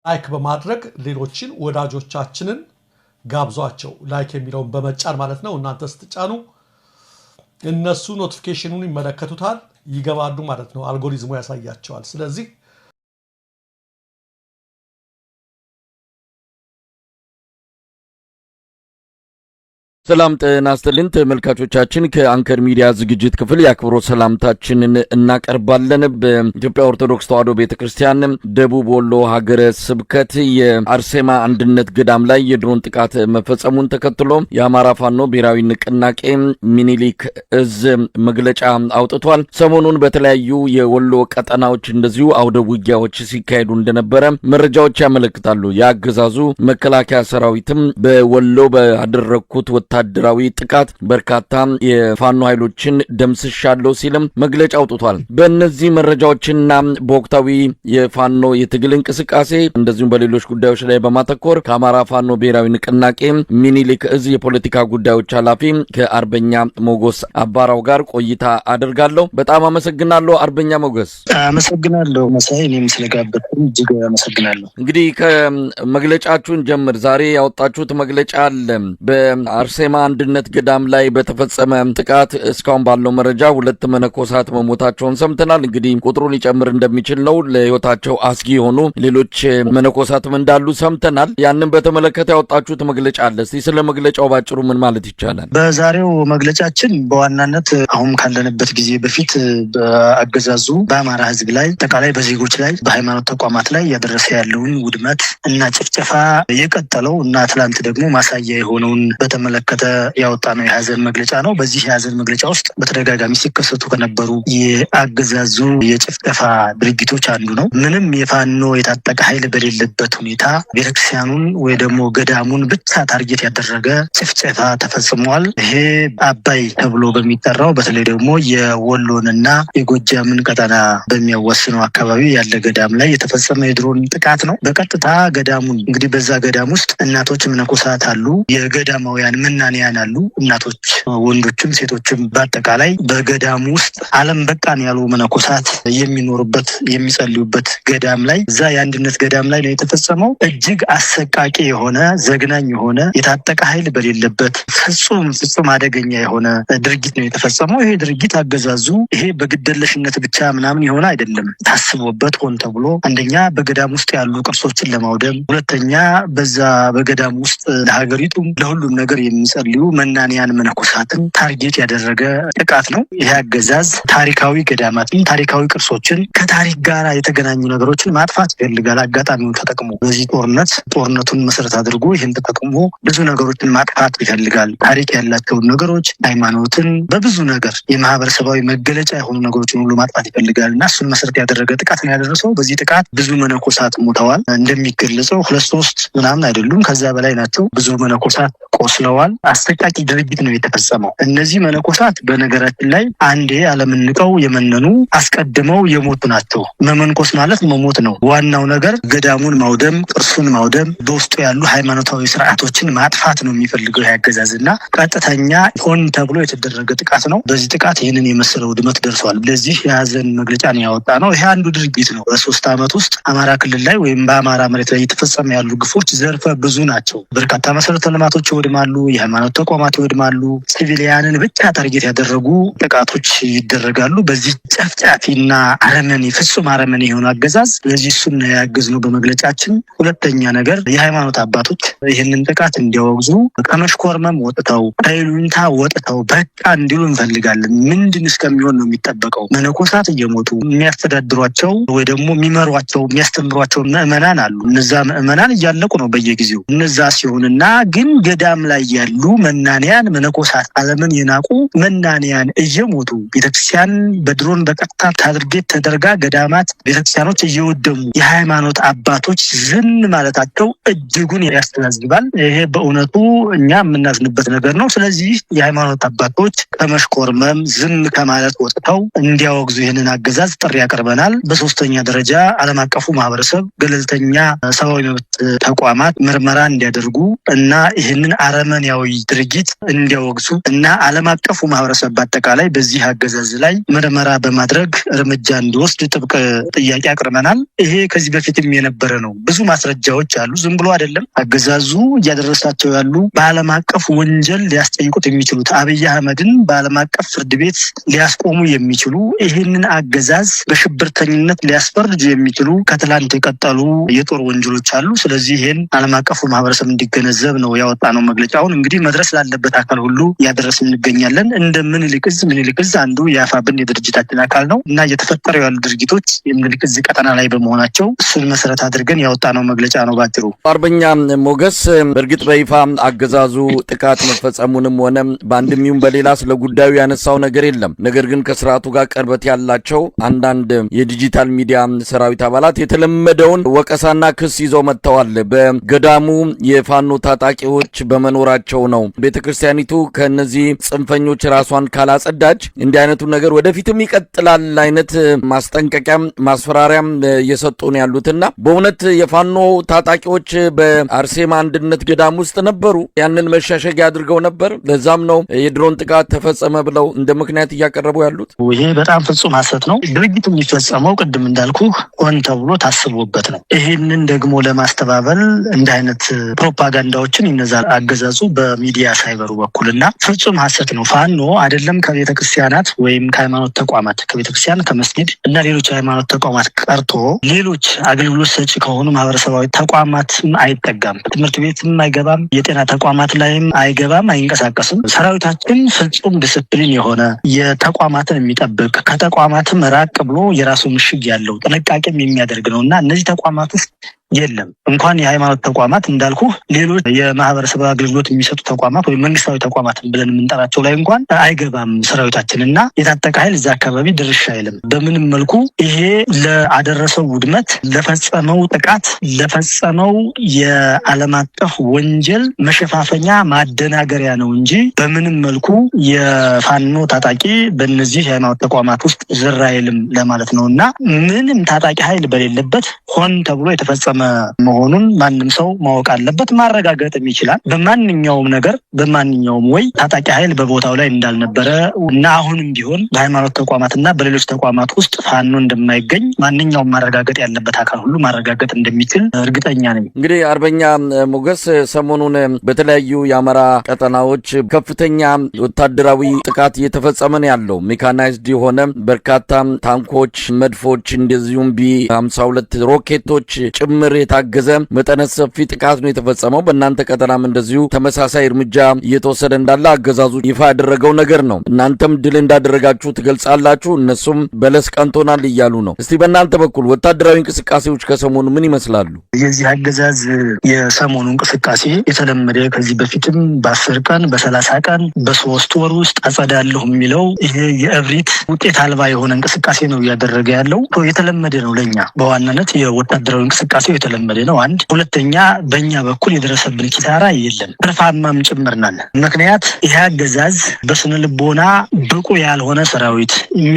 ላይክ በማድረግ ሌሎችን ወዳጆቻችንን ጋብዟቸው ላይክ የሚለውን በመጫን ማለት ነው እናንተ ስትጫኑ እነሱ ኖቲፊኬሽኑን ይመለከቱታል ይገባሉ ማለት ነው አልጎሪዝሙ ያሳያቸዋል ስለዚህ ሰላም ጤና ይስጥልን ተመልካቾቻችን ከአንከር ሚዲያ ዝግጅት ክፍል ያክብሮት ሰላምታችንን እናቀርባለን በኢትዮጵያ ኦርቶዶክስ ተዋሕዶ ቤተክርስቲያን ደቡብ ወሎ ሀገረ ስብከት የአርሴማ አንድነት ገዳም ላይ የድሮን ጥቃት መፈጸሙን ተከትሎ የአማራ ፋኖ ብሔራዊ ንቅናቄ ሚኒሊክ እዝ መግለጫ አውጥቷል ሰሞኑን በተለያዩ የወሎ ቀጠናዎች እንደዚሁ አውደ ውጊያዎች ሲካሄዱ እንደነበረ መረጃዎች ያመለክታሉ ያገዛዙ መከላከያ ሰራዊትም በወሎ ባደረኩት ወታደራዊ ጥቃት በርካታ የፋኖ ኃይሎችን ደምስሻለሁ ሲልም መግለጫ አውጥቷል በእነዚህ መረጃዎችና በወቅታዊ የፋኖ የትግል እንቅስቃሴ እንደዚሁም በሌሎች ጉዳዮች ላይ በማተኮር ከአማራ ፋኖ ብሔራዊ ንቅናቄ ሚኒሊክ እዝ የፖለቲካ ጉዳዮች ኃላፊ ከአርበኛ ሞገስ አባራው ጋር ቆይታ አደርጋለሁ በጣም አመሰግናለሁ አርበኛ ሞገስ አመሰግናለሁ መሳይ እኔም ስለጋበዝከኝ እጅግ አመሰግናለሁ እንግዲህ ከመግለጫችሁን ጀምር ዛሬ ያወጣችሁት መግለጫ አለ በአርሴማ አንድነት ገዳም ላይ በተፈጸመ ጥቃት እስካሁን ባለው መረጃ 2 መነኮሳት መሞታቸውን ሰምተናል እንግዲህ ቁጥሩን ሊጨምር እንደሚችል ነው ለህይወታቸው አስጊ ሆኑ ሌሎች መነኮሳትም እንዳሉ ሰምተናል ያንን በተመለከተ ያወጣችሁት መግለጫ አለ እስቲ ስለ መግለጫው ባጭሩ ምን ማለት ይቻላል በዛሬው መግለጫችን በዋናነት አሁን ካለንበት ጊዜ በፊት በአገዛዙ በአማራ ህዝብ ላይ ተቃላይ በዜጎች ላይ በሃይማኖት ተቋማት ላይ ያደረሰ ያለውን ውድመት እና ጭፍጨፋ የቀጠለው እና ትላንት ደግሞ ማሳያ የሆነውን በተመለከተ ያወጣነው የሐዘን መግለጫ ነው በዚህ የሐዘን መግለጫ ውስጥ በተደጋጋሚ ሲከሰቱ ከነበሩ የአገዛዙ የጭፍጨፋ ድርጊቶች አንዱ ነው ምንም የፋኖ የታጠቀ ኃይል በሌለበት ሁኔታ ቤተክርስቲያኑን ወይ ደግሞ ገዳሙን ብቻ ታርጌት ያደረገ ጭፍጨፋ ተፈጽሟል ይሄ አባይ ተብሎ በሚጠራው በተለይ ደግሞ የወሎንና የጎጃምን ቀጠና በሚያዋስነው አካባቢ ያለ ገዳም ላይ የተፈጸመ የድሮን ጥቃት ነው በቀጥታ ገዳሙን እንግዲህ በዛ ገዳም ውስጥ እናቶች መነኮሳት አሉ የገዳማውያን መናንያን አሉ እናቶች ወንዶችም ሴቶችም በአጠቃላይ በገዳም ውስጥ ዓለም በቃን ያሉ መነኮሳት የሚኖሩበት የሚጸልዩበት ገዳም ላይ እዛ የአንድነት ገዳም ላይ ነው የተፈጸመው እጅግ አሰቃቂ የሆነ ዘግናኝ የሆነ የታጠቀ ኃይል በሌለበት ፍጹም አደገኛ የሆነ ድርጊት ነው የተፈጸመው ይሄ ድርጊት አገዛዙ ይሄ በግደለሽነት ብቻ ምናምን የሆነ አይደለም ታስቦበት ሆን ተብሎ አንደኛ በገዳም ውስጥ ያሉ ቅርሶችን ለማውደም ሁለተኛ በዛ በገዳም ውስጥ ለሀገሪቱ ለሁሉም ነገር የሚጸልዩ መናንያን መነኮሳትን ታርጌት ያደረገ ጥቃት ነው ይሄ አገዛዝ ታሪካዊ ገዳማትን ታሪካዊ ቅርሶችን ከታሪክ ጋር የተገናኙ ነገሮችን ማጥፋት ይፈልጋል አጋጣሚውን ተጠቅሞ በዚህ ጦርነቱን መሰረት አድርጎ ይሄን ተጠቅሞ ብዙ ነገሮችን ማጥፋት ይፈልጋል ታሪክ ያላቸውን ነገሮች ሃይማኖትን በብዙ ነገር የማህበረሰባዊ መገለጫ የሆኑ ነገሮችን ሁሉ ማጥፋት ይፈልጋል እና እሱን መሰረት ያደረገ ጥቃት ነው ያደረሰው በዚህ ጥቃት ብዙ መነኮሳት ሞተዋል እንደሚገለጸው 2-3 ምናምን አይደሉም ከዛ በላይ ናቸው ብዙ መነኮሳት ቆስለዋል አስተቃቂ ድርጊት ነው የተፈጸመው እነዚህ መነኮሳት በነገራችን ላይ አንዴ ዓለምን ንቀው የመነኑ አስቀድመው የሞቱ ናቸው መመንኮስ ማለት መሞት ነው ዋናው ነገር ገዳሙን ማውደም ቅርሱን ማውደም በውስጡ ያሉ ሃይማኖታዊ ስርዓቶችን ማጥፋት ነው የሚፈልገው ያገዛዝና ቀጥተኛ ሆን ተብሎ የተደረገ ጥቃት ነው በዚህ ጥቃት ይሄንን የመሰለው ውድመት ደርሷል ለዚህ የሐዘን መግለጫ ነው ያወጣ ነው ይሄ አንዱ ድርጊት ነው በ3 አመት ውስጥ አማራ ክልል ላይ ወይም በአማራ መሬት ላይ የተፈጸመ ያሉ ግፎች ዘርፈ ብዙ ናቸው በርካታ መሰረተ ልማቶች ይወድማሉ የሃይማኖት ተቋማት ይወድማሉ ሲቪሊያንን ብቻ ታርጌት ያደረጉ ጥቃቶች ይደረጋሉ በዚህ ጨፍጫፊና አረመኔ ፍጹም አረመኔ የሆነ አገዛዝ ለዚህ እሱን ያገዝነው በመግለጫችን ሁለተኛ ነገር የሃይማኖት አባቶች ይህንን ጥቃት እንዲያወግዙ ከመሽኮርመም ወጥተው ከይሉኝታ ወጥተው በቃ እንዲሉ እንፈልጋለን ምንድን እስከሚሆን ነው የሚጠበቀው መነኮሳት እየሞቱ የሚያስተዳድሯቸው ወይ ደግሞ የሚመሯቸው የሚያስተምሯቸው ምዕመናን አሉ እነዛ ምዕመናን እያለቁ ነው በየጊዜው እነዛ ሲሆንና ግን ገዳም ላይ ያሉ መናንያን መነኮሳት ዓለምን የናቁ መናንያን እየሞቱ ቤተክርስቲያን በድሮን በቀጥታ ታርጌት ተደርጋ ገዳማት ቤተክርስቲያኖች እየወደሙ የሃይማኖት አባቶች ዝም ማለታቸው እጅጉን ያስተዛዝባል ይሄ በእውነቱ እኛ የምናዝንበት ነገር ነው ስለዚህ የሃይማኖት አባቶች ከመሽኮርመም ዝም ከማለት ወጥተው እንዲያወግዙ ይህንን አገዛዝ ጥሪ ያቀርበናል በሶስተኛ ደረጃ ዓለም አቀፉ ማህበረሰብ ገለልተኛ ሰብአዊ መብት ተቋማት ምርመራ እንዲያደርጉ እና ይህንን አረመኔያዊ ኢሰብአዊ ድርጊት እንዲያወግዙ እና ዓለም አቀፉ ማህበረሰብ በአጠቃላይ በዚህ አገዛዝ ላይ ምርመራ በማድረግ እርምጃ እንዲወስድ ጥብቅ ጥያቄ አቅርበናል። ይሄ ከዚህ በፊትም የነበረ ነው። ብዙ ማስረጃዎች አሉ። ዝም ብሎ አይደለም። አገዛዙ እያደረሳቸው ያሉ በዓለም አቀፍ ወንጀል ሊያስጠይቁት የሚችሉት አብይ አህመድን በዓለም አቀፍ ፍርድ ቤት ሊያስቆሙ የሚችሉ ይህንን አገዛዝ በሽብርተኝነት ሊያስፈርጁ የሚችሉ ከትላንት የቀጠሉ የጦር ወንጀሎች አሉ። ስለዚህ ይህን ዓለም አቀፉ ማህበረሰብ እንዲገነዘብ ነው ያወጣነው መግለጫውን። እንግዲህ መድረስ ላለበት አካል ሁሉ እያደረስን እንገኛለን። እንደ ምኒልክ ዕዝ አንዱ የአፋብን የድርጅታችን አካል ነው እና እየተፈጠሩ ያሉ ድርጊቶች የምኒልክ ዕዝ ቀጠና ላይ በመሆናቸው እሱን መሰረት አድርገን ያወጣነው መግለጫ ነው ባጭሩ። አርበኛ ሞገስ በእርግጥ በይፋ አገዛዙ ጥቃት መፈጸሙንም ሆነ በአንድም ይሁን በሌላ ስለ ጉዳዩ ያነሳው ነገር የለም። ነገር ግን ከስርዓቱ ጋር ቅርበት ያላቸው አንዳንድ የዲጂታል ሚዲያ ሰራዊት አባላት የተለመደውን ወቀሳና ክስ ይዘው መጥተዋል። በገዳሙ የፋኖ ታጣቂዎች በመኖራቸው ነው ቤተክርስቲያኒቱ ከነዚህ ጽንፈኞች ራሷን ካላጸዳች እንዲህ አይነቱ ነገር ወደፊትም ይቀጥላል አይነት ማስጠንቀቂያም ማስፈራሪያም እየሰጡ ነው ያሉትና በእውነት የፋኖ ታጣቂዎች በአርሴማ አንድነት ገዳም ውስጥ ነበሩ። ያንን መሻሸጊያ አድርገው ነበር። ለዛም ነው የድሮን ጥቃት ተፈጸመ ብለው እንደ ምክንያት እያቀረቡ ያሉት። ይሄ በጣም ፍጹም ሐሰት ነው። ድርጊቱ የሚፈጸመው ቅድም እንዳልኩ ሆን ተብሎ ታስቦበት ነው። ይህንን ደግሞ ለማስተባበል እንደ አይነት ፕሮፓጋንዳዎችን ይነዛል አገዛዙ በሚዲያ ሳይበሩ በኩልና ፍጹም ሐሰት ነው። ፋኖ አይደለም ከቤተክርስቲያናት ወይም ከሃይማኖት ተቋማት ከቤተክርስቲያን ከመስጊድ እና ሌሎች ሃይማኖት ተቋማት ቀርቶ ሌሎች አገልግሎት ሰጪ ከሆኑ ማህበረሰባዊ ተቋማትም አይጠጋም። ትምህርት ቤትም አይገባም። የጤና ተቋማት ላይም አይገባም፣ አይንቀሳቀስም። ሰራዊታችን ፍጹም ዲስፕሊን የሆነ የተቋማትን የሚጠብቅ ከተቋማትም ራቅ ብሎ የራሱ ምሽግ ያለው ጥንቃቄም የሚያደርግ ነው እና እነዚህ ተቋማት ውስጥ የለም። እንኳን የሃይማኖት ተቋማት እንዳልኩ ሌሎች የማህበረሰብ አገልግሎት የሚሰጡ ተቋማት ወይም መንግስታዊ ተቋማት ብለን የምንጠራቸው ላይ እንኳን አይገባም ሰራዊታችን እና የታጠቀ ኃይል እዛ አካባቢ ድርሻ አይልም። በምንም መልኩ ይሄ ለአደረሰው ውድመት፣ ለፈጸመው ጥቃት፣ ለፈጸመው የዓለም አቀፍ ወንጀል መሸፋፈኛ ማደናገሪያ ነው እንጂ በምንም መልኩ የፋኖ ታጣቂ በእነዚህ የሃይማኖት ተቋማት ውስጥ ዝር አይልም ለማለት ነው እና ምንም ታጣቂ ኃይል በሌለበት ሆን ተብሎ የተፈጸመ መሆኑን ማንም ሰው ማወቅ አለበት፣ ማረጋገጥም ይችላል። በማንኛውም ነገር በማንኛውም ወይ ታጣቂ ኃይል በቦታው ላይ እንዳልነበረ እና አሁንም ቢሆን በሃይማኖት ተቋማትና በሌሎች ተቋማት ውስጥ ፋኖ እንደማይገኝ ማንኛውም ማረጋገጥ ያለበት አካል ሁሉ ማረጋገጥ እንደሚችል እርግጠኛ ነኝ። እንግዲህ አርበኛ ሞገስ ሰሞኑን በተለያዩ የአማራ ቀጠናዎች ከፍተኛ ወታደራዊ ጥቃት እየተፈጸመ ነው ያለው። ሜካናይዝድ የሆነ በርካታ ታንኮች፣ መድፎች እንደዚሁም ቢ52 ሮኬቶች ጭምር የታገዘ መጠነ ሰፊ ጥቃት ነው የተፈጸመው። በእናንተ ቀጠናም እንደዚሁ ተመሳሳይ እርምጃ እየተወሰደ እንዳለ አገዛዙ ይፋ ያደረገው ነገር ነው። እናንተም ድል እንዳደረጋችሁ ትገልጻላችሁ፣ እነሱም በለስ ቀንቶናል እያሉ ነው። እስቲ በእናንተ በኩል ወታደራዊ እንቅስቃሴዎች ከሰሞኑ ምን ይመስላሉ? የዚህ አገዛዝ የሰሞኑ እንቅስቃሴ የተለመደ ከዚህ በፊትም በ10 ቀን በ30 ቀን በ3 ወር ውስጥ አጸዳለሁ የሚለው ይሄ የእብሪት ውጤት አልባ የሆነ እንቅስቃሴ ነው እያደረገ ያለው። የተለመደ ነው። ለኛ በዋናነት የወታደራዊ እንቅስቃሴው የተለመደ ነው። አንድ ሁለተኛ በእኛ በኩል የደረሰብን ኪሳራ የለም፣ ትርፋማም ጭምር ነን። ምክንያት ይህ አገዛዝ በስነ ልቦና ብቁ ያልሆነ ሰራዊት፣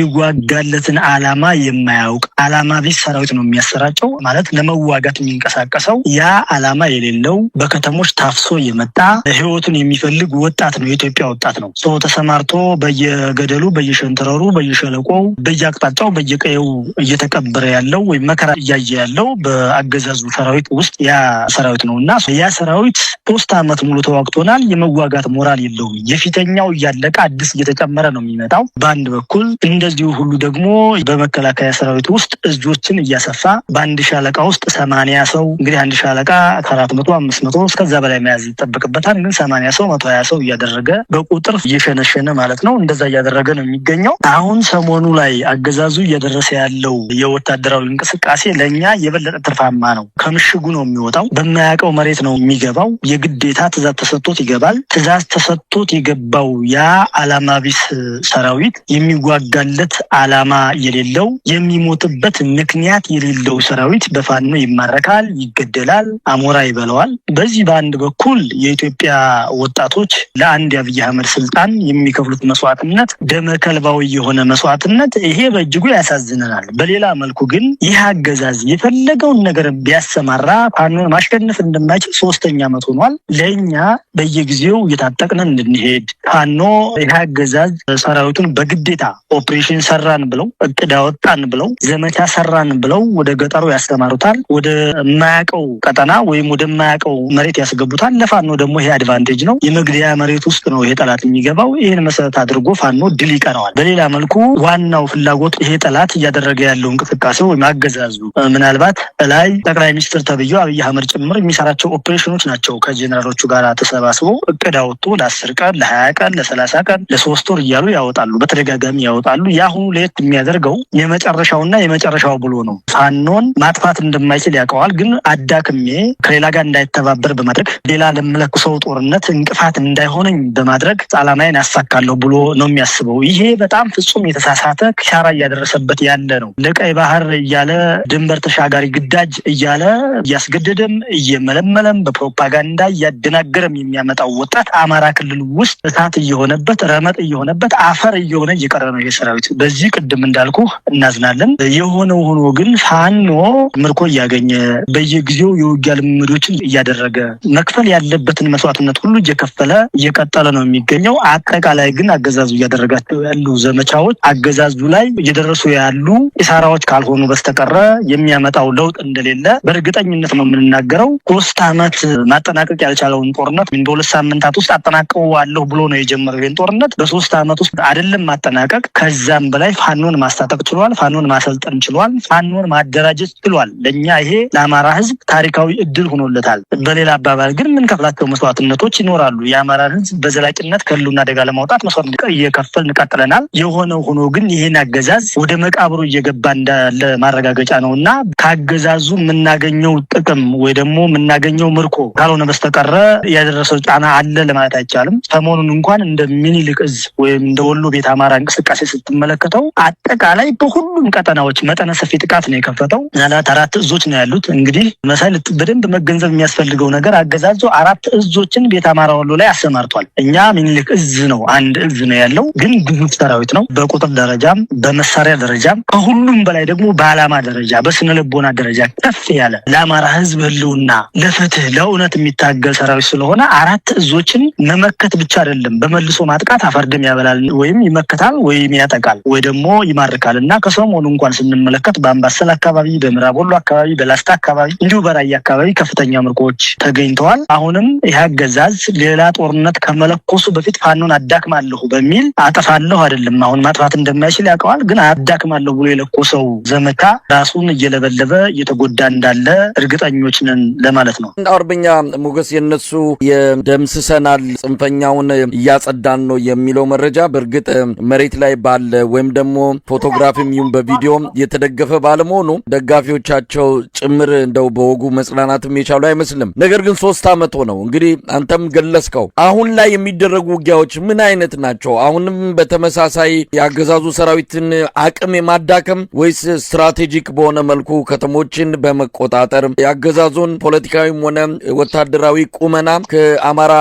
የሚዋጋለትን ዓላማ የማያውቅ ዓላማ ቢስ ሰራዊት ነው የሚያሰራጨው። ማለት ለመዋጋት የሚንቀሳቀሰው ያ ዓላማ የሌለው በከተሞች ታፍሶ የመጣ ህይወቱን የሚፈልግ ወጣት ነው። የኢትዮጵያ ወጣት ነው። ሰው ተሰማርቶ በየገደሉ በየሸንተረሩ በየሸለቆው በየአቅጣጫው በየቀየው እየተቀበረ ያለው ወይም መከራ እያየ ያለው በአገዛዙ ሰራዊት ውስጥ ያ ሰራዊት ነው እና ያ ሰራዊት 3 ዓመት ሙሉ ተዋግቶናል። የመዋጋት ሞራል የለውም። የፊተኛው እያለቀ አዲስ እየተጨመረ ነው የሚመጣው በአንድ በኩል። እንደዚሁ ሁሉ ደግሞ በመከላከያ ሰራዊት ውስጥ እጆችን እያሰፋ በአንድ ሻለቃ ውስጥ 80 ሰው እንግዲህ አንድ ሻለቃ 400 500 እስከዛ በላይ መያዝ ይጠበቅበታል። ግን 80 ሰው 120 ሰው እያደረገ በቁጥር እየሸነሸነ ማለት ነው። እንደዛ እያደረገ ነው የሚገኘው። አሁን ሰሞኑ ላይ አገዛዙ እያደረሰ ያለው የወታደራዊ እንቅስቃሴ ለኛ የበለጠ ትርፋማ ነው። ከምሽጉ ነው የሚወጣው። በማያውቀው መሬት ነው የሚገባው። የግዴታ ትእዛዝ ተሰጥቶት ይገባል። ትእዛዝ ተሰጥቶት የገባው ያ ዓላማ ቢስ ሰራዊት፣ የሚዋጋለት ዓላማ የሌለው የሚሞትበት ምክንያት የሌለው ሰራዊት በፋኖ ይማረካል፣ ይገደላል፣ አሞራ ይበለዋል። በዚህ በአንድ በኩል የኢትዮጵያ ወጣቶች ለአንድ የአብይ አህመድ ስልጣን የሚከፍሉት መስዋዕትነት ደመከልባዊ የሆነ መስዋዕትነት፣ ይሄ በእጅጉ ያሳዝነናል። በሌላ መልኩ ግን ይህ አገዛዝ የፈለገውን ነገር ቢያሰማራ ፋኖን ማሸነፍ እንደማይችል 3ኛ ዓመት ሆኗል። ለኛ በየጊዜው እየታጠቅን እንድንሄድ ፋኖ ያገዛዝ ሰራዊቱን በግዴታ ኦፕሬሽን ሰራን ብለው እቅድ አወጣን ብለው ዘመቻ ሰራን ብለው ወደ ገጠሩ ያስተማሩታል። ወደ ማያቀው ቀጠና ወይም ወደ ማያቀው መሬት ያስገቡታል። ለፋኖ ደግሞ ይሄ አድቫንቴጅ ነው። የመግደያ መሬት ውስጥ ነው ይሄ ጠላት የሚገባው። ይሄን መሰረት አድርጎ ፋኖ ድል ይቀረዋል። በሌላ መልኩ ዋናው ፍላጎት ይሄ ጠላት እያደረገ ያለው እንቅስቃሴ ወይም አገዛዙ ምናልባት ላይ ጠቅላይ ሚኒስትር ተብዬው አብይ አህመድ ጭምር የሚሰራቸው ኦፕሬሽኖች ናቸው። ከጄኔራሎቹ ጋር ተሰባስበው እቅድ አወጡ። ለ10 ቀን፣ ለ20 ቀን፣ ለ30 ቀን፣ ለ3 ወር እያሉ ያወጣሉ። በተደጋጋሚ ያወጣሉ። ያሁኑ ለየት የሚያደርገው የመጨረሻውና የመጨረሻው ብሎ ነው። ፋኖን ማጥፋት እንደማይችል ያውቀዋል። ግን አዳክሜ ከሌላ ጋር እንዳይተባበር በማድረግ ሌላ ለምለኩሰው ጦርነት እንቅፋት እንዳይሆነኝ በማድረግ ዓላማዬን ያሳካለሁ ብሎ ነው የሚያስበው። ይሄ በጣም ፍጹም የተሳሳተ ኪሳራ እያደረሰበት ያለ ነው። ለቀይ ባህር እያለ ድንበር ተሻጋሪ ግዳጅ እያለ እያስገደደም እየመለመለም በፕሮፓጋንዳ እያደናገረም የሚያመጣው ወጣት አማራ ክልል ውስጥ እሳት እየሆነበት ረመጥ እየሆነበት አፈር እየሆነ እየቀረ ነው ይሄ ሰራዊት። በዚህ ቅድም እንዳልኩ እናዝናለን። የሆነው ሆኖ ግን ፋኖ ምርኮ እያገኘ በየጊዜው የውጊያ ልምምዶችን እያደረገ መክፈል ያለበትን መስዋዕትነት ሁሉ እየከፈለ እየቀጠለ ነው የሚገኘው። አጠቃላይ ግን አገዛዙ እያደረጋቸው ያሉ ዘመቻዎች አገዛዙ ላይ እየደረሱ ያሉ ኢሳራዎች ካልሆኑ በስተቀረ የሚያመጣው ለውጥ እንደሌለ በእርግጠኝነት ነው የምንናገረው። 3 ዓመት ማጠናቀቅ ያልቻለውን ጦርነት በ2 ሳምንታት ውስጥ አጠናቀዋለሁ ብሎ ነው የጀመረው። ይህን ጦርነት በ3 ዓመት ውስጥ አይደለም ማጠናቀቅ፣ ከዛም በላይ ፋኖን ማስታጠቅ ችሏል። ፋኖን ማሰልጠን ችሏል። ፋኖን ማደራጀት ችሏል። ለኛ ይሄ ለአማራ ህዝብ ታሪካዊ እድል ሆኖለታል። በሌላ አባባል ግን ምን ከፍላቸው መስዋዕትነቶች ይኖራሉ። የአማራ ህዝብ በዘላቂነት ከህልውና አደጋ ለማውጣት መስዋዕትነት እየከፈልን እንቀጥለናል። የሆነው ሆኖ ግን ይሄን አገዛዝ ወደ መቃብሩ እየገባ እንዳለ ማረጋገጫ ነውና ካገዛዙ የምናገኘው ጥቅም ወይ ደግሞ የምናገኘው ምርኮ ካልሆነ በስተቀረ ያደረሰው ጫና አለ ለማለት አይቻልም። ሰሞኑን እንኳን እንደ ሚኒሊክ እዝ ወይም እንደ ወሎ ቤት አማራ እንቅስቃሴ ስትመለከተው አጠቃላይ በሁሉም ቀጠናዎች መጠነ ሰፊ ጥቃት ነው የከፈተው። ምናልባት 4 እዞች ነው ያሉት። እንግዲህ መሳይል በደንብ መገንዘብ የሚያስፈልገው ነገር አገዛዙ 4 እዞችን ቤት አማራ ወሎ ላይ አሰማርቷል። እኛ ሚኒሊክ እዝ ነው 1 እዝ ነው ያለው፣ ግን ግዙፍ ሰራዊት ነው በቁጥር ደረጃም በመሳሪያ ደረጃም ከሁሉም በላይ ደግሞ በዓላማ ደረጃ በስነ ልቦና ደረጃ ከፍ ያለ ለአማራ ህዝብ ህልውና ለፍትህ ለእውነት የሚታገል ሰራዊት ስለሆነ 4 እዞችን መመከት ብቻ አይደለም በመልሶ ማጥቃት አፈርደም ያበላል ወይም ይመከታል ወይም ያጠቃል ወይ ደግሞ ይማርካል። እና ከሰሞኑ እንኳን ስንመለከት በአምባሰል አካባቢ፣ በምዕራብ ወሎ አካባቢ፣ በላስታ አካባቢ እንዲሁ በራያ አካባቢ ከፍተኛ ምርኮች ተገኝተዋል። አሁንም ይህ አገዛዝ ሌላ ጦርነት ከመለኮሱ በፊት ፋኖን አዳክማለሁ በሚል አጠፋለሁ አይደለም አሁን ማጥፋት እንደማይችል ያውቀዋል። ግን አዳክማለሁ ብሎ የለኮሰው ዘመቻ ራሱን እየለበለበ እየተጎዳ እንዳለ እርግጠኞች ነን ለማለት ነው። አርበኛ ሞገስ የነሱ የደምስሰናል ጽንፈኛውን እያጸዳን ነው የሚለው መረጃ በእርግጥ መሬት ላይ ባለ ወይም ደግሞ ፎቶግራፊም ይሁን በቪዲዮ የተደገፈ ባለመሆኑ ደጋፊዎቻቸው ጭምር እንደው በወጉ መጽናናትም የቻሉ አይመስልም። ነገር ግን 3 ዓመት ሆነው እንግዲህ አንተም ገለጽከው። አሁን ላይ የሚደረጉ ውጊያዎች ምን አይነት ናቸው? አሁንም በተመሳሳይ የአገዛዙ ሰራዊትን አቅም የማዳከም ወይስ ስትራቴጂክ በሆነ መልኩ ከተሞችን በመቆጣጠር የአገዛዙን ፖለቲካዊም ሆነ ወታደራዊ ቁመና ከአማራ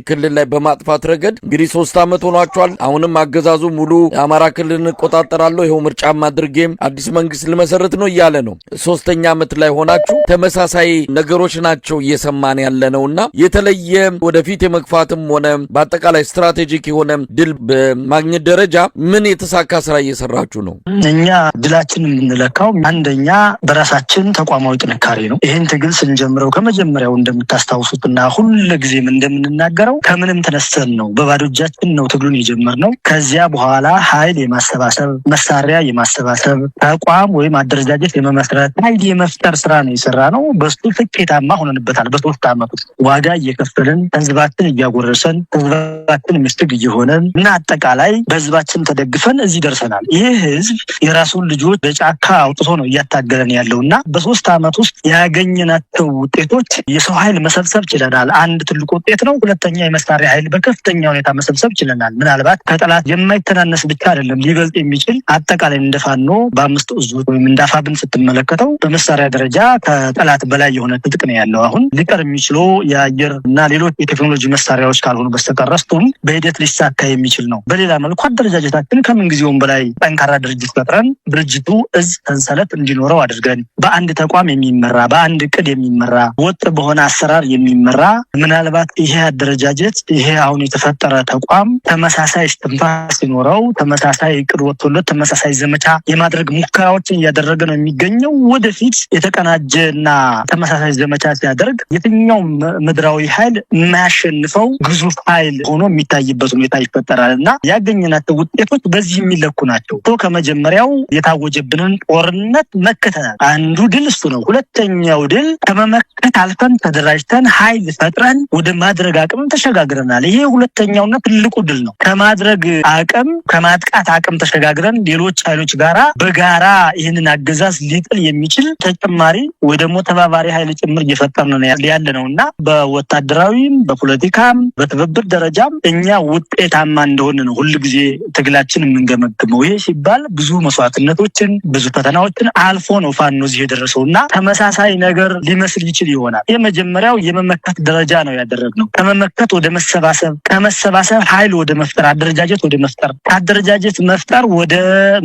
ክልል ላይ በማጥፋት ረገድ እንግዲህ 3 ዓመት ሆኗቸዋል። አሁንም አገዛዙ ሙሉ አማራ ክልልን እቆጣጠራለሁ ይሄው ምርጫም አድርጌም አዲስ መንግስት ልመሰረት ነው እያለ ነው። 3ኛ ዓመት ላይ ሆናችሁ ተመሳሳይ ነገሮች ናቸው እየሰማን ያለነውና የተለየ ወደፊት የመግፋትም ሆነ በአጠቃላይ ስትራቴጂክ የሆነ ድል በማግኘት ደረጃ ምን የተሳካ ስራ እየሰራችሁ ነው? እኛ ድላችን የምንለካው አንደኛ በራሳችን ተቋማዊ ጥንካሬ ነው። ይህን ትግል ስንጀምረው ከመጀመሪያው እንደምታስታውሱትና ሁልጊዜም እንደምንናገረው ከምንም ተነስተን ነው፣ በባዶ እጃችን ነው ትግሉን የጀመርነው። ከዚያ በኋላ ኃይል የማሰባሰብ መሳሪያ የማሰባሰብ ተቋም ወይም አደረጃጀት የመመስረት ኃይል የመፍጠር ስራ ነው የሰራ ነው። በሱ ስኬታማ ሆነንበታል። በ3 ዓመት ውስጥ ዋጋ እየከፈልን ህዝባችን እያጎረሰን ህዝባችን ምስትግ እየሆነን እና አጠቃላይ በህዝባችን ተደግፈን እዚህ ደርሰናል። ይህ ህዝብ የራሱን ልጆች በጫካ አውጥቶ ነው እያታገለን ያለውና በ3 ዓመት ውስጥ ያገኘናቸው ውጤቶች የሰው ኃይል መሰብሰብ ችለናል። አንድ ትልቁ ውጤት ነው። ሁለተኛ የመሳሪያ ኃይል በከፍተኛ ሁኔታ መሰብሰብ ችለናል። ምናልባት ከጠላት የማይተናነስ ብቻ አይደለም ሊበልጥ የሚችል አጠቃላይ እንደፋኖ በ5 እዞች ወይም እንዳፋብን ስትመለከተው በመሳሪያ ደረጃ ከጠላት በላይ የሆነ ትጥቅ ነው ያለው። አሁን ሊቀር የሚችለው የአየር እና ሌሎች የቴክኖሎጂ መሳሪያዎች ካልሆኑ በስተቀር እሱም በሂደት ሊሳካ የሚችል ነው። በሌላ መልኩ አደረጃጀታችን ከምን ጊዜውም በላይ ጠንካራ ድርጅት ፈጥረን ድርጅቱ እዝ ሰንሰለት እንዲኖረው አድርገን በአንድ ተቋም የሚመራ በአንድ እቅድ የሚመራ ወጥ በሆነ አሰራር የሚመራ ምናልባት ይሄ አደረጃጀት ይሄ አሁን የተፈጠረ ተቋም ተመሳሳይ እስትንፋስ ሲኖረው ተመሳሳይ እቅድ ወጥቶለት ተመሳሳይ ዘመቻ የማድረግ ሙከራዎችን እያደረገ ነው የሚገኘው። ወደፊት የተቀናጀና ተመሳሳይ ዘመቻ ሲያደርግ የትኛው ምድራዊ ኃይል የማያሸንፈው ግዙፍ ኃይል ሆኖ የሚታይበት ሁኔታ ይፈጠራልና ያገኘናቸው ውጤቶች በዚህ የሚለኩ ናቸው። ከመጀመሪያው የታወጀብንን ጦርነት መከተናል። አንዱ ድል እሱ ነው። ሁለተኛው ድል ከመመከት አልፈን ተደራጅተን ኃይል ፈጥረን ወደ ማድረግ አቅም ተሸጋግረናል። ይሄ ሁለተኛውና ትልቁ ድል ነው። ከማድረግ አቅም ከማጥቃት አቅም ተሸጋግረን ሌሎች ኃይሎች ጋራ በጋራ ይህንን አገዛዝ ሊጥል የሚችል ተጨማሪ ወይ ደግሞ ተባባሪ ኃይል ጭምር እየፈጠርን ነው ያለ ነውና በወታደራዊም በፖለቲካም በትብብር ደረጃም እኛ ውጤታማ እንደሆነ ነው ሁልጊዜ ትግላችን የምንገመግመው። ይሄ ሲባል ብዙ መስዋዕትነቶችን ብዙ ፈተናዎችን አልፎ ነው ፋኖ እዚህ የደረሰውና ተመሳሳይ ነገር ሊመስል ይችል ይሆናል። የመጀመሪያው የመመከት ደረጃ ነው ያደረግነው። ከመመከት ወደ መሰባሰብ፣ ከመሰባሰብ ኃይል ወደ መፍጠር፣ አደረጃጀት ወደ መፍጠር፣ ከአደረጃጀት መፍጠር ወደ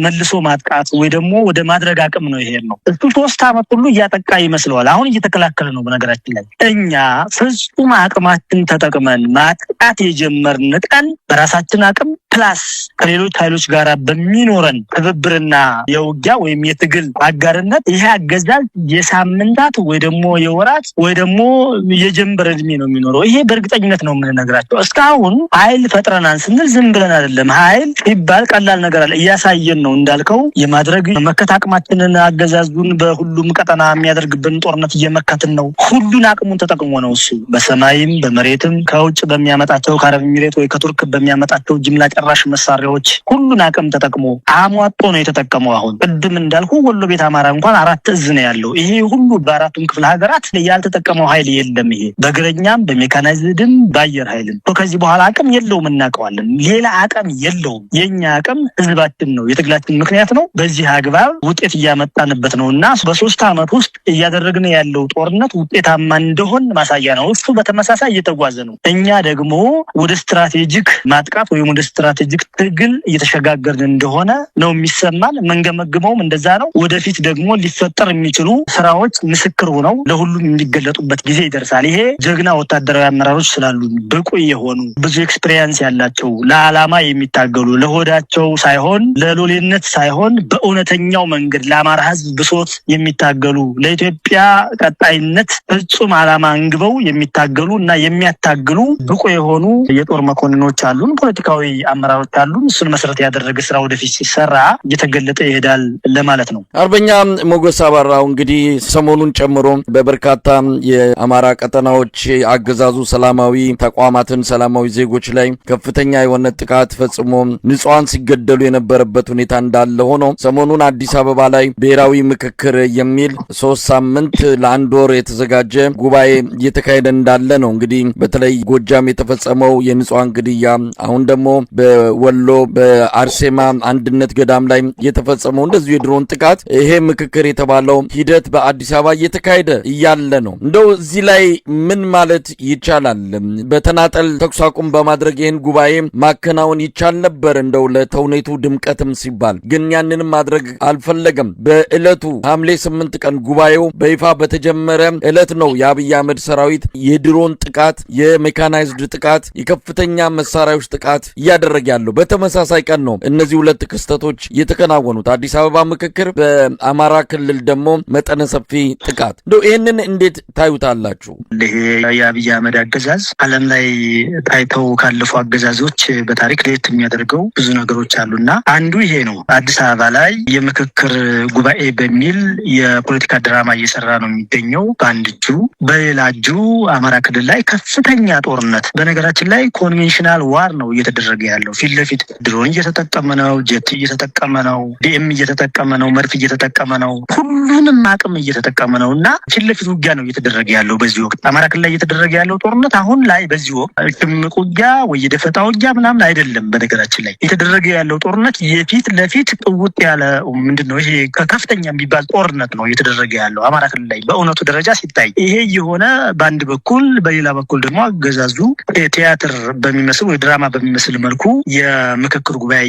መልሶ ማጥቃት ወይ ደግሞ ወደ ማድረግ አቅም ነው ይሄ ነው። እሱ 3 ዓመት ሁሉ እያጠቃ ይመስለዋል። አሁን እየተከላከለ ነው። በነገራችን ላይ እኛ ፍጹም አቅማችን ተጠቅመን ማጥቃት የጀመርን ቀን በራሳችን አቅም ፕላስ ከሌሎች ኃይሎች ጋር በሚኖረን ትብብርና የውጊያ ወይም የትግል አጋርነት ይሄ አገዛዝ የሳምንታት ወይ ደግሞ የወራት ወይ ደግሞ የጀንበር እድሜ ነው የሚኖረው። ይሄ በእርግጠኝነት ነው የምንነግራቸው። እስካሁን ኃይል ፈጥረናል ስንል ዝም ብለን አይደለም። ኃይል ሲባል ቀላል ነገር አለ እያሳየን ነው። እንዳልከው የማድረግ መመከት አቅማችንን አገዛዙን በሁሉም ቀጠና የሚያደርግብን ጦርነት እየመከትን ነው። ሁሉን አቅሙን ተጠቅሞ ነው እሱ በሰማይም በመሬትም ከውጭ በሚያመጣቸው ከአረብ ኤሚሬት ወይ ከቱርክ በሚያመጣቸው ጅምላ ጨራሽ መሳሪያዎች ሁሉን አቅም ተጠቅሞ አሟጦ ነው የተጠቀመው። አሁን ቅድም እንዳልኩ ወሎ ቤት አማራ እንኳን 4 እዝ ነው ያለው። ይሄ ሁሉ በአራቱም ክፍለ ሀገራት ያልተጠቀመው ኃይል የለም። ይሄ በእግረኛም በሜካናይዝድም በአየር ኃይልም ከዚህ በኋላ አቅም የለውም፣ እናውቀዋለን። ሌላ አቅም የለውም። የኛ አቅም ህዝባችን ነው፣ የትግላችን ምክንያት ነው። በዚህ አግባብ ውጤት እያመጣንበት ነውና በ3 ዓመት ውስጥ እያደረግን ያለው ጦርነት ውጤታማ እንደሆን ማሳያ ነው። እሱ በተመሳሳይ እየተጓዘ ነው። እኛ ደግሞ ወደ ስትራቴጂክ ማጥቃት ወይም ወደ ስትራቴጂክ ትግል እየተሸጋገርን እንደሆነ ነው የሚሰማን። መንገመግመውም እንደዛ ነው። ወደፊት ደግሞ ሊፈጠር የሚችሉ ስራዎች ምስክር ሆነው ለሁሉም የሚገለጡበት ጊዜ ይደርሳል። ይሄ ጀግና ወታደራዊ አመራሮች ስላሉ ብቁ የሆኑ ብዙ ኤክስፒሪየንስ ያላቸው ለዓላማ የሚታገሉ ለሆዳቸው ሳይሆን ለሎሌነት ሳይሆን በእውነተኛው መንገድ ለአማራ ህዝብ ብሶት የሚታገሉ ለኢትዮጵያ ቀጣይነት ፍጹም ዓላማ አንግበው የሚታገሉ እና የሚያታግሉ ብቁ የሆኑ የጦር መኮንኖች አሉን፣ ፖለቲካዊ አመራሮች አሉን። እሱን መሰረት ያደረገ ስራ ወደፊት ሲሰራ እየተገለጠ ይሄዳል ለማለት ነው። አርበኛ ሞገስ አበራው እንግዲህ ሰሞኑን ጨምሮ በበርካታ የአማራ ቀጠናዎች አገዛዙ ሰላማዊ ተቋማትን ሰላማዊ ዜጎች ላይ ከፍተኛ የሆነ ጥቃት ፈጽሞ ንጹሃን ሲገደሉ የነበረበት ሁኔታ እንዳለ ሆኖ ሰሞኑን አዲስ አበባ ላይ ብሔራዊ ምክክር የሚል 3 ሳምንት ለ1 ወር የተዘጋጀ ጉባኤ እየተካሄደ እንዳለ ነው። እንግዲህ በተለይ ጎጃም የተፈጸመው የንጹሃን ግድያ፣ አሁን ደግሞ በወሎ በአርሴማ አንድነት ገዳም ላይ የተፈጸመው እንደዚሁ የድሮን ጥቃት፣ ይሄ ምክክር የተባለው ሂደት በአዲስ አበባ እየተካሄደ እያለ ነው። እንደው እዚህ ላይ ምን ማለት ይቻላል? በተናጠል ተኩስ አቁም በማድረግ ይህን ጉባኤ ማከናወን ይቻል ነበር እንደው ለተውኔቱ ድምቀትም ሲባል፣ ግን ያንንም ማድረግ አልፈለገም። በዕለቱ ሐምሌ 8 ቀን ጉባኤው በይፋ በተጀመረ ዕለት ነው የአብይ አህመድ ሰራዊት የድሮን ጥቃት፣ የሜካናይዝድ ጥቃት፣ የከፍተኛ መሳሪያዎች ጥቃት እያደረገ ያለው። በተመሳሳይ ቀን ነው እነዚህ ሁለት ክስተቶች የተከናወኑት። አዲስ አበባ ምክክር፣ በአማራ ክልል ደግሞ መጠነ ሰፊ ጥቃት። እንደው ይህንን እንዴት ታዩታላችሁ? ይሄ የአብይ አህመድ አገዛዝ ዓለም ላይ ታይተው ካለፉ አገዛዞች በታሪክ ለየት የሚያደርገው ብዙ ነገሮች አሉና አንዱ ይሄ ነው። አዲስ አበባ ላይ የምክክር ጉባኤ በሚል የፖለቲካ ድራማ እየሰራ ነው የሚገኘው በአንድ እጁ፣ በሌላ እጁ አማራ ክልል ላይ ከፍተኛ ጦርነት፣ በነገራችን ላይ ኮንቬንሽናል ዋር ነው እየተደረገ ያለው። ፊት ለፊት ድሮን እየተጠቀመ ነው፣ ጀት እየተጠቀመ ነው፣ ዲኤም እየተጠቀመ ነው፣ መርፍ እየተጠቀመ ነው፣ ሁሉንም አቅም እየተጠቀመ ነው እና ፊት ለፊት ውጊያ ነው እየተደረገ ያለው በዚህ ወቅት። አማራ ክልል ላይ እየተደረገ ያለው ጦርነት አሁን ላይ በዚህ ወቅት ሽምቅ ውጊያ ወይ የደፈጣ ውጊያ ምናምን አይደለም። በነገራችን ላይ እየተደረገ ያለው ጦርነት የፊት ለፊት ጥውጥ ያለ ምንድነው ይሄ ከፍተኛ የሚባል ጦርነት ነው እየተደረገ ያለው አማራ ክልል ላይ በእውነቱ ደረጃ ሲታይ። ይሄ የሆነ በአንድ በኩል፣ በሌላ በኩል ደግሞ አገዛዙ ቲያትር በሚመስል ወይ ድራማ በሚመስል መልኩ የምክክር ጉባኤ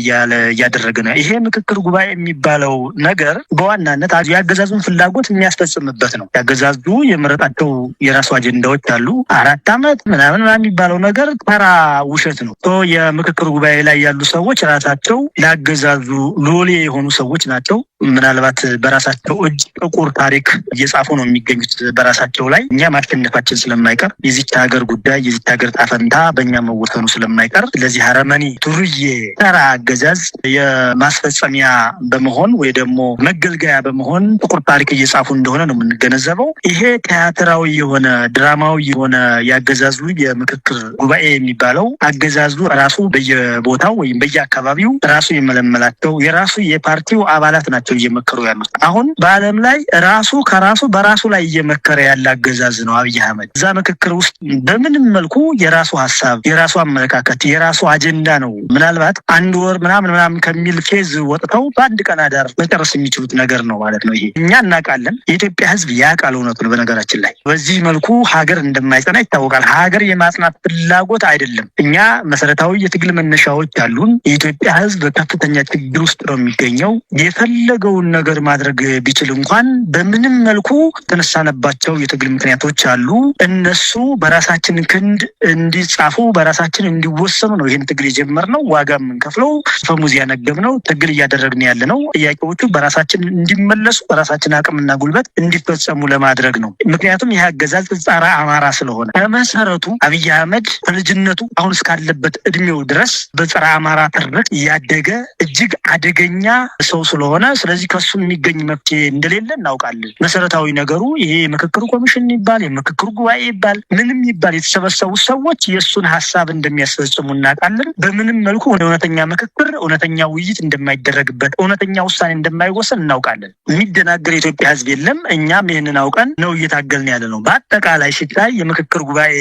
እያደረገ ነው። ይሄ ምክክር ጉባኤ የሚባለው ነገር በዋናነት የአገዛዙን ፍላጎት የሚያስፈጽምበት ነው። ያገዛዙ የመረጣቸው የራሱ አጀንዳዎች አሉ። 4 ዓመት ምናምን የሚባለው ነገር ተራ ውሸት ነው። የምክክር ጉባኤ ላይ ያሉ ሰዎች ራሳቸው ላገዛዙ ሎሌ የሆኑ ሰዎች ናቸው። ምናልባት በራሳቸው እጅ ጥቁር ታሪክ እየጻፉ ነው የሚገኙት በራሳቸው ላይ። እኛ ማሸነፋችን ስለማይቀር የዚች ሀገር ጉዳይ የዚች ሀገር ጣፈንታ በእኛ መወሰኑ ስለማይቀር ለዚህ አረመኔ ቱርዬ ተራ አገዛዝ የማስፈጸሚያ በመሆን ወይ ደግሞ መገልገያ በመሆን ጥቁር ታሪክ እየጻፉ እንደሆነ ነው የምንገነዘበው። ይሄ ቲያትራዊ የሆነ ድራማዊ የሆነ ያገዛዙ የምክክር ጉባኤ የሚባለው አገዛዙ ራሱ በየቦታው ወይም በየአካባቢው ራሱ የመለመላቸው የራሱ የፓርቲው አባላት ናቸው እየመከሩ ያሉት። አሁን በዓለም ላይ ራሱ ከራሱ በራሱ ላይ እየመከረ ያለ አገዛዝ ነው አብይ አህመድ። እዛ ምክክር ውስጥ በምንም መልኩ የራሱ ሀሳብ፣ የራሱ አመለካከት፣ የራሱ አጀንዳ ነው። ምናልባት 1 ወር ምናምን ከሚል ፌዝ ወጥተው በአንድ ቀን አዳር መጨረስ የሚችሉት ነገር ነው ማለት ነው። ይሄ እኛ እናውቃለን፣ የኢትዮጵያ ሕዝብ ያውቃል። እውነቱ ነው። በነገራችን ላይ በዚህ መልኩ ሀገር እንደማይጸና ይታወቃል። ሀገር የማጽናት ፍላጎት አይደለም። እኛ መሰረታዊ የትግል መነሻዎች አሉን። የኢትዮጵያ ሕዝብ ከፍተኛ ችግር ውስጥ ነው የሚገኘው። የፈለገውን ነገር ማድረግ ቢችል እንኳን በምንም መልኩ ተነሳነባቸው የትግል ምክንያቶች አሉ። እነሱ በራሳችን ክንድ እንዲጻፉ በራሳችን እንዲወሰኑ ነው ይህን ትግል የጀመርነው። ዋጋ የምንከፍለው ፈሙዝ ያነገብነው ትግል እያደረግን ያለ ነው። ጥያቄዎቹ በራሳችን እንዲመለሱ በራሳችን አቅምና ጉልበት እንዲፈጸሙ ለማድረግ ነው። ምክንያቱም ይህ አገዛዝ ጸረ አማራ ስለሆነ ከመሰረቱ አብይ አህመድ ከልጅነቱ አሁን እስካለበት እድሜው ድረስ በጸረ አማራ ትርክ ያደገ እጅግ አደገኛ ሰው ስለሆነ ስለዚህ ከሱ የሚገኝ መፍትሄ እንደሌለ እናውቃለን። መሰረታዊ ነገሩ ይሄ የምክክር ኮሚሽን ይባል የምክክር ጉባኤ ይባል ምንም ይባል የተሰበሰቡ ሰዎች የእሱን ሀሳብ እንደሚያስፈጽሙ እናውቃለን። በምንም መልኩ እውነተኛ ምክክር እውነተኛ ውይይት እንደማይደረግበት እውነተኛ ውሳኔ እንደማይወሰን እናውቃለን። የሚደናገር የኢትዮጵያ ሕዝብ የለም። እኛም ይህንን አውቀን ነው እየታገልን ያለ ነው። በአጠቃላይ ሲታይ የምክክር ጉባኤ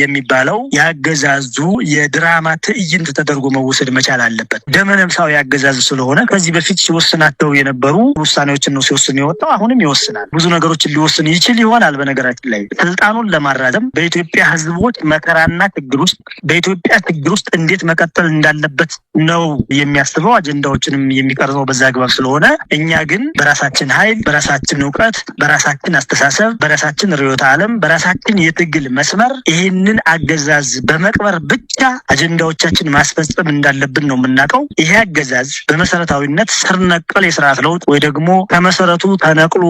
የሚባለው ያገዛዙ የድራማ ትዕይንት ተደርጎ መወሰድ መቻል አለበት። ደመነፍሳዊ ያገዛዝ ስለሆነ ከዚህ በፊት ሲወስናቸው የነበሩ ውሳኔዎችን ነው ሲወስን የወጣው። አሁንም ይወስናል። ብዙ ነገሮችን ሊወስን ይችል ይሆናል። በነገራችን ላይ ስልጣኑን ለማራዘም በኢትዮጵያ ህዝቦች መከራና ችግር ውስጥ በኢትዮጵያ ችግር ውስጥ እንዴት መቀጠል እንዳለበት ነው የሚያስበው። አጀንዳዎችንም የሚቀርጸው በዛ አግባብ ስለሆነ እኛ ግን በራሳችን ኃይል፣ በራሳችን እውቀት፣ በራሳችን አስተሳሰብ፣ በራሳችን ርዕዮተ ዓለም፣ በራሳችን የትግል መስመር ይህንን አገዛዝ በመቅበር ብቻ አጀንዳዎቻችን ማስፈጸም እንዳለብን ነው የምናውቀው። ይሄ አገዛዝ በመሰረታዊነት ስር ነቀል የስርዓት ለውጥ ወይ ደግሞ ከመሰረቱ ተነቅሎ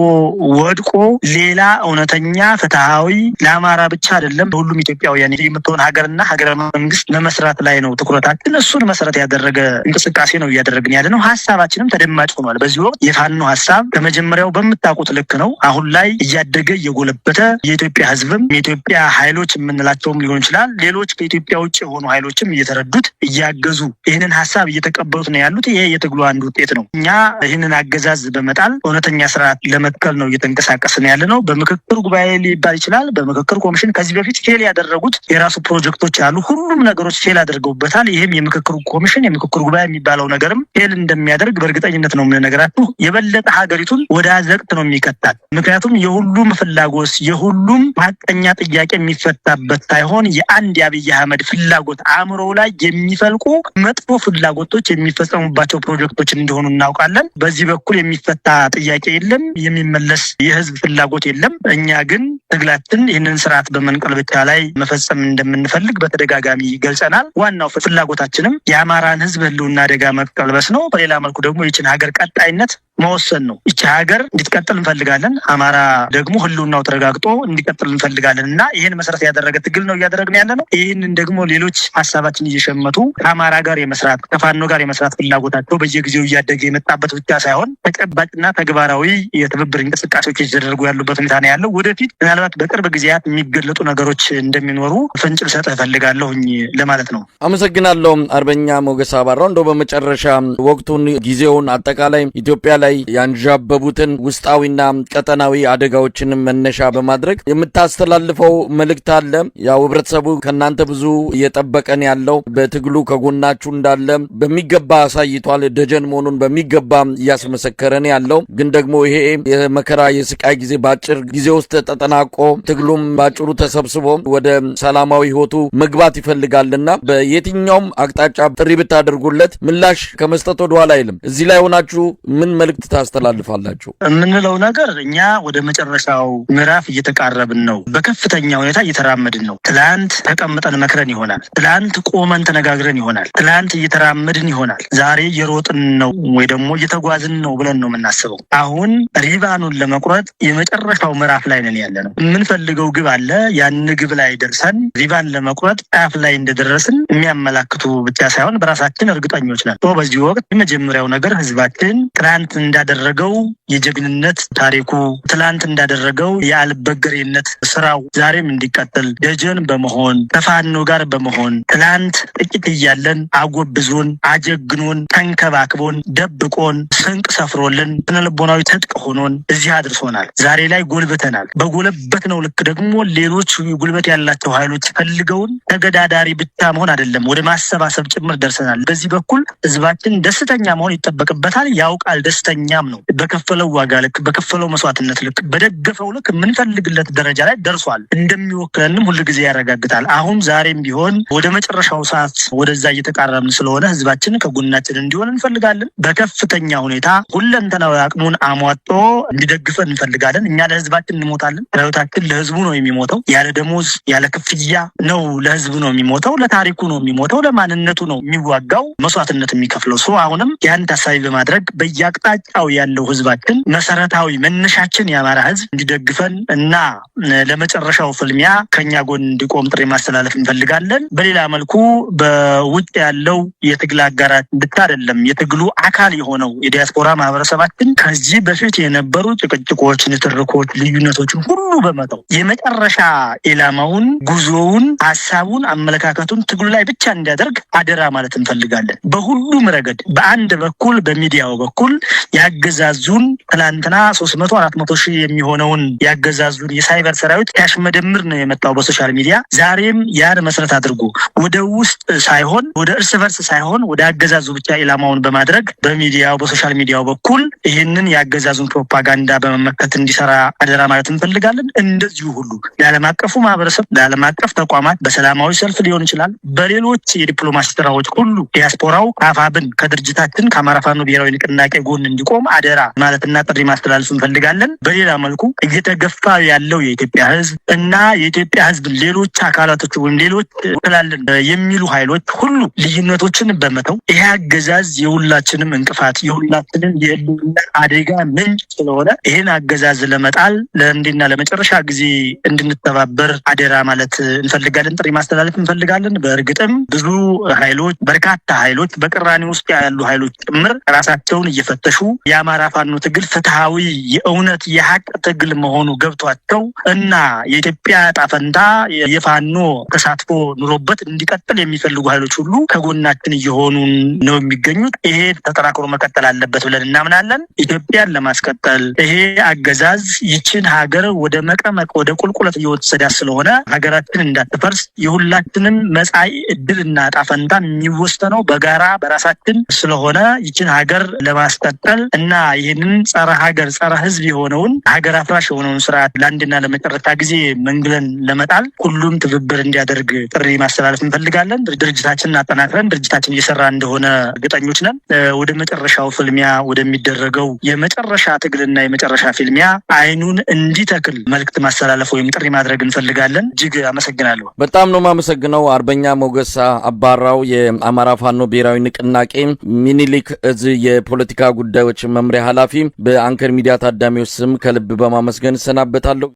ወድቆ ሌላ እውነተኛ ፍትሃዊ ለአማራ ብቻ አይደለም ለሁሉም ኢትዮጵያውያን የምትሆን ሀገርና ሀገረ መንግስት ለመስራት ላይ ነው ትኩረታችን። እሱን መሰረት ያደረገ እንቅስቃሴ ነው እያደረግን ያለ ነው። ሀሳባችንም ተደማጭ ሆኗል። በዚህ ወቅት የፋኖ ሀሳብ ከመጀመሪያው በምታውቁት ልክ ነው። አሁን ላይ እያደገ እየጎለበተ የኢትዮጵያ ህዝብም የኢትዮጵያ ኃይሎች የምንላቸውም ሊሆን ይችላል ሌሎች ከኢትዮጵያ ውጭ የሆኑ ኃይሎችም እየተረዱት እያገዙ ይህንን ሀሳብ እየተቀበሉት ነው ያሉት። ይሄ የትግሉ አንዱ ውጤት ነው። እኛ ይህንን አገዛዝ በመጣል እውነተኛ ስርዓት ለመትከል ነው እየተንቀሳቀስን ያለ ነው። በምክክር ጉባኤ ሊባል ይችላል፣ በምክክር ኮሚሽን ከዚህ በፊት ፌል ያደረጉት የራሱ ፕሮጀክቶች አሉ። ሁሉም ነገሮች ፌል አድርገውበታል። ይህም የምክክር ኮሚሽን የምክክር ጉባኤ የሚባለው ነገርም ፌል እንደሚያደርግ በእርግጠኝነት ነው የምንነግራችሁ። የበለጠ ሀገሪቱን ወደ አዘቅት ነው የሚከታት። ምክንያቱም የሁሉም ፍላጎት የሁሉም ሀቀኛ ጥያቄ የሚፈታበት ሳይሆን የአንድ የአብይ አህመድ ፍላጎት አእምሮ ላይ የሚፈልቁ መጥፎ ፍላጎቶች የሚፈጸሙባቸው ፕሮጀክቶች እንደሆኑ እናውቃለን። በዚህ በኩል የሚፈታ ጥያቄ የለም፣ የሚመለስ የህዝብ ፍላጎት የለም። እኛ ግን ትግላችን ይህንን ስርዓት በመንቀል ብቻ ላይ መፈጸም እንደምንፈልግ በተደጋጋሚ ገልጸናል። ዋናው ፍላጎታችንም የአማራን ህዝብ ህልውና አደጋ መቀልበስ ነው። በሌላ መልኩ ደግሞ ይችን ሀገር ቀጣይነት መወሰን ነው። ይቺ ሀገር እንድትቀጥል እንፈልጋለን። አማራ ደግሞ ህልውናው ተረጋግጦ እንዲቀጥል እንፈልጋለን እና ይህን መሰረት ያደረገ ትግል ነው እያደረግን ያለ ነው። ይህንን ደግሞ ሌሎች ሀሳባችን እየሸመቱ ከአማራ ጋር የመስራት ከፋኖ ጋር የመስራት ፍላጎታቸው በየጊዜው እያደገ የመጣበት ብቻ ሳይሆን ተጨባጭና ተግባራዊ የትብብር እንቅስቃሴዎች እየተደረጉ ያሉበት ሁኔታ ነው ያለው። ወደፊት ምናልባት በቅርብ ጊዜያት የሚገለጡ ነገሮች እንደሚኖሩ ፍንጭ ልሰጥ እፈልጋለሁኝ ለማለት ነው። አመሰግናለሁ አርበኛ ሞገስ አባራው። እንደው በመጨረሻ ወቅቱን ጊዜውን አጠቃላይ ኢትዮጵያ ላይ ያንዣበቡትን ውስጣዊና ቀጠናዊ አደጋዎችን መነሻ በማድረግ የምታስተላልፈው መልእክት አለ? ያው ህብረተሰቡ ከናንተ ብዙ እየጠበቀን ያለው በትግሉ ከጎናችሁ እንዳለ በሚገባ አሳይቷል። ደጀን መሆኑን በሚገባ እያስመሰከረን ያለው ግን ደግሞ ይሄ የመከራ የስቃይ ጊዜ ባጭር ጊዜ ውስጥ ተጠናቆ ትግሉም ባጭሩ ተሰብስቦ ወደ ሰላማዊ ህይወቱ መግባት ይፈልጋልና በየትኛውም አቅጣጫ ጥሪ ብታደርጉለት ምላሽ ከመስጠት ወደ ኋላ አይልም። እዚህ ላይ ሆናችሁ ምን መልእክት መልእክት ታስተላልፋላችሁ? የምንለው ነገር እኛ ወደ መጨረሻው ምዕራፍ እየተቃረብን ነው። በከፍተኛ ሁኔታ እየተራመድን ነው። ትላንት ተቀምጠን መክረን ይሆናል። ትላንት ቆመን ተነጋግረን ይሆናል። ትላንት እየተራመድን ይሆናል። ዛሬ እየሮጥን ነው ወይ ደግሞ እየተጓዝን ነው ብለን ነው የምናስበው። አሁን ሪባኑን ለመቁረጥ የመጨረሻው ምዕራፍ ላይ ነን ያለ ነው። የምንፈልገው ግብ አለ። ያን ግብ ላይ ደርሰን ሪባን ለመቁረጥ ጫፍ ላይ እንደደረስን የሚያመላክቱ ብቻ ሳይሆን በራሳችን እርግጠኞች ነን። በዚህ ወቅት የመጀመሪያው ነገር ህዝባችን ትላንት እንዳደረገው የጀግንነት ታሪኩ፣ ትላንት እንዳደረገው የአልበገሬነት ስራው ዛሬም እንዲቀጥል ደጀን በመሆን ከፋኖ ጋር በመሆን ትላንት ጥቂት እያለን አጎብዞን፣ አጀግኖን፣ ተንከባክቦን፣ ደብቆን፣ ስንቅ ሰፍሮልን፣ ስነልቦናዊ ትጥቅ ሆኖን እዚህ አድርሶናል። ዛሬ ላይ ጎልብተናል። በጎለበትነው ልክ ደግሞ ሌሎች ጉልበት ያላቸው ኃይሎች ፈልገውን ተገዳዳሪ ብቻ መሆን አይደለም ወደ ማሰባሰብ ጭምር ደርሰናል። በዚህ በኩል ህዝባችን ደስተኛ መሆን ይጠበቅበታል። ያውቃል፣ ደስተኛም ነው። በከፈለው ዋጋ ልክ፣ በከፈለው መስዋዕትነት ልክ፣ በደገፈው ልክ የምንፈልግለት ደረጃ ላይ ደርሷል። እንደሚወክለንም ሁልጊዜ ያረጋግጣል። አሁን ዛሬም ቢሆን ወደ መጨረሻው ሰዓት ወደዛ እየተቃረብን ስለሆነ ህዝባችን ከጎናችን እንዲሆን እንፈልጋለን። በከፍተኛ ሁኔታ ሁለንተናዊ አቅሙን አሟጦ እንዲደግፈን እንፈልጋለን። እኛ ለህዝባችን እንሞታለን። ሰራዊታችን ለህዝቡ ነው የሚሞተው። ያለ ደሞዝ ያለ ክፍያ ነው ለህዝቡ ነው የሚሞተው። ለታሪኩ ነው የሚሞተው። ለማንነቱ ነው የሚዋጋው፣ መስዋዕትነት የሚከፍለው ሰው። አሁንም ያን ታሳቢ በማድረግ በየአቅጣጫው ያለው ህዝባችን መሰረታዊ መነሻችን የአማራ ህዝብ እንዲደግፈን እና ለመጨረሻው ፍልሚያ ከኛ ጎን እንዲቆም ጥሪ ማስተላለፍ እንፈልጋለን። በሌላ መልኩ በውጭ ያለው የትግል አጋራት ብቻ አይደለም የትግሉ አካል የሆነው የዲያስፖራ ማህበረሰባችን ከዚህ በፊት የነበሩ ጭቅጭቆች፣ ንትርኮች፣ ልዩነቶችን ሁሉ በመተው የመጨረሻ ኢላማውን፣ ጉዞውን፣ ሀሳቡን፣ አመለካከቱን ትግሉ ላይ ብቻ እንዲያደርግ አደራ ማለት እንፈልጋለን። በሁሉም ረገድ በአንድ በኩል በሚዲያው በኩል ያገዛዙን ትላንትና 300-400 ሺህ የሚሆነውን ያገዛዙን የሳይበር ሰራዊት ያሽመደምር ነው የመጣው በሶሻል ሚዲያ። ዛሬም ያን መሰረት አድርጎ ወደ ውስጥ ሳይሆን ወደ እርስ በርስ ሳይሆን ወደ አገዛዙ ብቻ ኢላማውን በማድረግ በሚዲያው በሶሻል ሚዲያው በኩል ይህንን ያገዛዙን ፕሮፓጋንዳ በመመከት እንዲሰራ አደራ ማለት እንፈልጋለን። እንደዚሁ ሁሉ ለዓለም አቀፉ ማህበረሰብ፣ ለዓለም አቀፍ ተቋማት በሰላማዊ ሰልፍ ሊሆን ይችላል፣ በሌሎች የዲፕሎማሲ ስራዎች ሁሉ ዲያስፖራው አፋብን ከድርጅታችን ከአማራ ፋኖ ብሔራዊ ንቅናቄ ጎን እንዲቆም አደራ ማለትና ጥሪ ማስተላለፍ እንፈልጋለን። በሌላ መልኩ እየተገፋ ያለው የኢትዮጵያ ህዝብ እና የኢትዮጵያ ህዝብ ሌሎች አካላቶች ወይም ሌሎች ትላልን የሚሉ ኃይሎች ሁሉ ልዩነቶችን በመተው ይሄ አገዛዝ የሁላችንም እንቅፋት የሁላችንም የህልውና አደጋ ምንጭ ስለሆነ ይሄን አገዛዝ ለመጣል ለእንዲና ለመጨረሻ ጊዜ እንድንተባበር አደራ ማለት እንፈልጋለን፣ ጥሪ ማስተላለፍ እንፈልጋለን። በእርግጥም ብዙ ኃይሎች በርካታ ኃይሎች በቅራኔ ውስጥ ያሉ ኃይሎች ጭምር ራሳቸውን እየፈተሹ የአማራ ፋኖ ትግል ፍትሃዊ የእውነት የሀቅ ትግል መሆኑ ገብቷቸው እና የኢትዮጵያ ጣፈንታ የፋኖ ተሳትፎ ኑሮበት እንዲቀጥል የሚፈልጉ ኃይሎች ሁሉ ከጎናችን እየሆኑ ነው የሚገኙት። ይሄ ተጠናክሮ መቀጠል አለበት ብለን እናምናለን። ኢትዮጵያን ለማስቀጠል ይሄ አገዛዝ ይችን ሀገር ወደ መቀመቅ ወደ ቁልቁለት እየወሰዳ ስለሆነ ሀገራችን እንዳትፈርስ የሁላችንም መጻኢ እድልና ጣፈንታ የሚወሰነው በጋራ በራሳችን ስለሆነ ይችን ሀገር ለማስቀጠል እና ይህንን ጸረ ሀገር ጸረ ህዝብ የሆነውን ሀገር አፍራሽ የሆነውን ስርዓት ለአንድና ለመጨረሻ ጊዜ መንግለን ለመጣል ሁሉም ትብብር እንዲያደርግ ጥሪ ማስተላለፍ እንፈልጋለን። ድርጅታችንን አጠናክረን ድርጅታችን እየሰራ እንደሆነ እርግጠኞች ነን። ወደ መጨረሻው ፍልሚያ ወደሚደረገው የመጨረሻ ትግልና የመጨረሻ ፍልሚያ አይኑን እንዲተክል መልእክት ማስተላለፍ ወይም ጥሪ ማድረግ እንፈልጋለን። እጅግ አመሰግናለሁ። በጣም ነው የማመሰግነው። አርበኛ ሞገስ አባራው የአማራ ፋኖ ብሔራዊ ንቅናቄ ሚኒሊክ እዝ የፖለቲካ ጉዳዮች መምሪያ ኃላፊ፣ በአንከር ሚዲያ ታዳሚዎች ስም ከልብ በማመስገን እሰናበታለሁ።